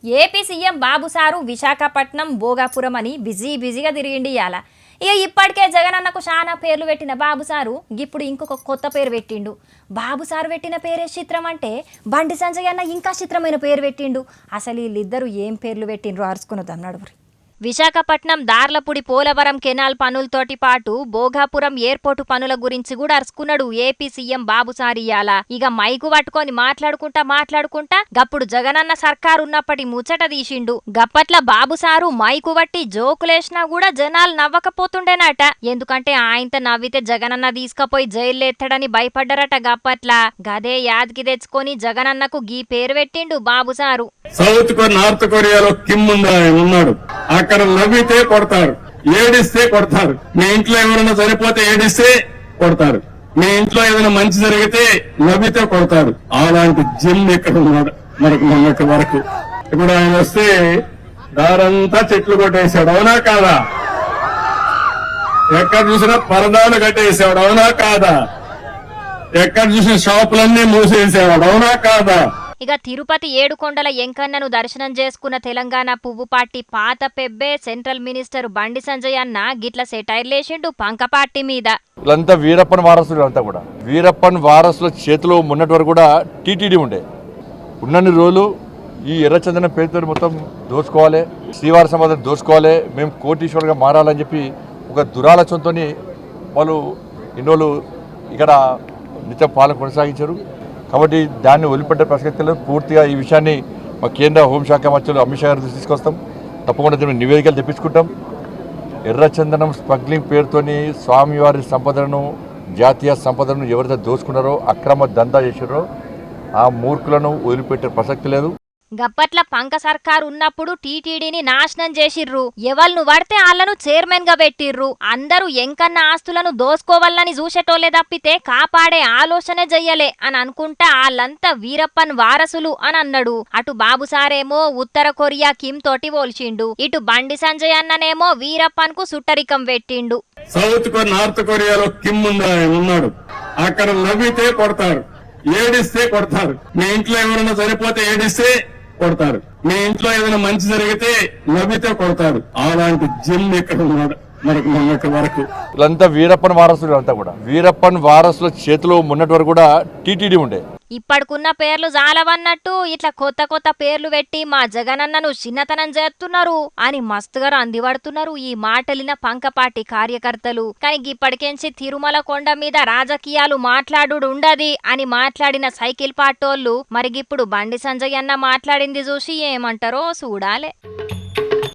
AP CM బాబు sir Visakhapatnam Bhogapuram అని బిజీగా తిరిగిండి ఇయాల. ఇప్పటికే జగనన్నకు చాలా పేర్లు పెట్టిన బాబు సారు ఇప్పుడు ఇంకొక కొత్త పేరు పెట్టిండు. బాబు సారు పెట్టిన పేరే చిత్రం అంటే బండి సంజయ్ అన్న ఇంకా చిత్రమైన పేరు పెట్టిండు. అసలు వీళ్ళిద్దరు ఏం పేర్లు పెట్టిండ్రో అరుచుకున్నది అన్నాడు. విశాఖపట్నం దార్లపూడి పోలవరం కెనాల్ పనులతోటి పాటు భోగాపురం ఎయిర్పోర్టు పనుల గురించి కూడా అరుచుకున్నాడు ఏపీ సీఎం బాబు సారియాల. ఇక మైకు పట్టుకొని మాట్లాడుకుంటా గప్పుడు జగనన్న సర్కారు ఉన్నప్పటి ముచ్చట తీసిండు. గప్పట్ల బాబు సారు మైకు పట్టి జోకులేసినా కూడా జనాలు నవ్వకపోతుండేనట. ఎందుకంటే ఆయనతో నవ్వితే జగనన్న తీసుకపోయి జైల్లేత్తడని భయపడ్డారట. గప్పట్ల గదే యాద్కి తెచ్చుకొని జగనన్నకు గీ పేరు పెట్టిండు బాబు సారు. సౌత్ నార్త్ కొరియాలో కిమ్ ఉన్నాడు. అక్కడ నవ్వితే కొడతారు, ఏడిస్తే కొడతారు. మీ ఇంట్లో ఎవరైనా చనిపోతే ఏడిస్తే కొడతారు, మీ ఇంట్లో ఏదైనా మంచి జరిగితే నవ్వితే కొడతారు. అలాంటి జిమ్ ఇక్కడ ఉన్నాడు మనకు మొన్నటి వరకు. ఇప్పుడు ఆయన వస్తే దారంతా చెట్లు కొట్టేశాడు, అవునా కాదా? ఎక్కడ చూసినా పరదాలు కట్టేసాడు, అవునా కాదా? ఎక్కడ చూసిన షాపులన్నీ మూసేసాడు, అవునా కాదా? ఇక తిరుపతి ఏడుకొండల ఎంకన్నను దర్శనం చేసుకున్న తెలంగాణ పువ్వు పార్టీ పాత పెబ్బే సెంట్రల్ మినిస్టర్ బండి సంజయ్ అన్న గిట్ల సెటైర్లేసిండు పంక పార్టీ మీద. వీళ్ళంతా వీరప్పన్ వారసులు. అంతా కూడా వీరప్పన్ వారసుల చేతిలో ఉన్నటి వరకు కూడా టీటీడీ ఉండే. ఉన్నన్ని రోజులు ఈ ఎర్రచందనం పేరుతో మొత్తం దోచుకోవాలి, శ్రీవారి సమాధానం దోచుకోవాలి, మేము కోటీశ్వరుగా మారాలని చెప్పి ఒక దురాలోచనతో వాళ్ళు ఇన్ని రోజులు ఇక్కడ నిత్యం పాలన కొనసాగించారు. కాబట్టి దాన్ని వదిలిపెట్టే ప్రసక్తి లేదు. పూర్తిగా ఈ విషయాన్ని మా కేంద్ర హోంశాఖ మంత్రులు అమిత్ షా గారి దృష్టికి తీసుకొస్తాం. తప్పకుండా దీన్ని నివేదికలు తెప్పించుకుంటాం. ఎర్రచందనం స్మగ్లింగ్ పేరుతోని స్వామివారి సంపదను, జాతీయ సంపదను ఎవరైతే దోచుకున్నారో, అక్రమ దందా చేశారో ఆ మూర్ఖులను వదిలిపెట్టే ప్రసక్తి లేదు. గప్పట్ల పంక సర్కారు ఉన్నప్పుడు టీటీడీని నాశనం చేసిర్రు. ఎవల్ను పడితే ఆళ్లను చైర్మన్ గా పెట్టిర్రు. అందరూ ఎంకన్న ఆస్తులను దోసుకోవాలని చూసేటోళ్లే తప్పితే కాపాడే ఆలోచనే చెయ్యలే అని అనుకుంటా ఆళ్ళంతా వీరప్పన్ వారసులు అని అన్నాడు. అటు బాబు సారేమో ఉత్తర కొరియా కిమ్ తోటి పోల్చిండు. ఇటు బండి సంజయ్ అన్ననేమో వీరప్పన్ కు సుట్టరికం పెట్టిండు. సౌత్ నార్త్ కొరియాలో కిమ్ ఉన్నాడు. అక్కడ నవ్వితే కొడతారు, ఏడిస్తే కొడతారు. మీ ఇంట్లో ఎవరైనా చనిపోతే ఏడిస్తే కొడతారు, మీ ఇంట్లో ఏదైనా మంచి జరిగితే నవ్వితే కొడతారు. అలాంటి జిమ్ ఇక్కడ ఉన్నాడు మనకు మొన్నటి వరకు. వీళ్ళంతా వీరప్పన్ వారసులు. అంతా కూడా వీరప్పన్ వారసుల చేతిలో ఉన్నటి వరకు కూడా టీటీడీ ఉండే. ఇప్పటికున్న పేర్లు జాలవన్నట్టు ఇట్లా కొత్త పేర్లు పెట్టి మా జగనన్నను చిన్నతనం చేస్తున్నారు అని మస్తుగా అందిపడుతున్నారు ఈ మాటలిన పంకపాటి కార్యకర్తలు. కానీ ఇప్పటికెంచి తిరుమల కొండ మీద రాజకీయాలు మాట్లాడు ఉండది అని మాట్లాడిన సైకిల్ పాటోళ్లు మరిగిప్పుడు బండి సంజయ్ అన్న మాట్లాడింది చూసి ఏమంటారో చూడాలే.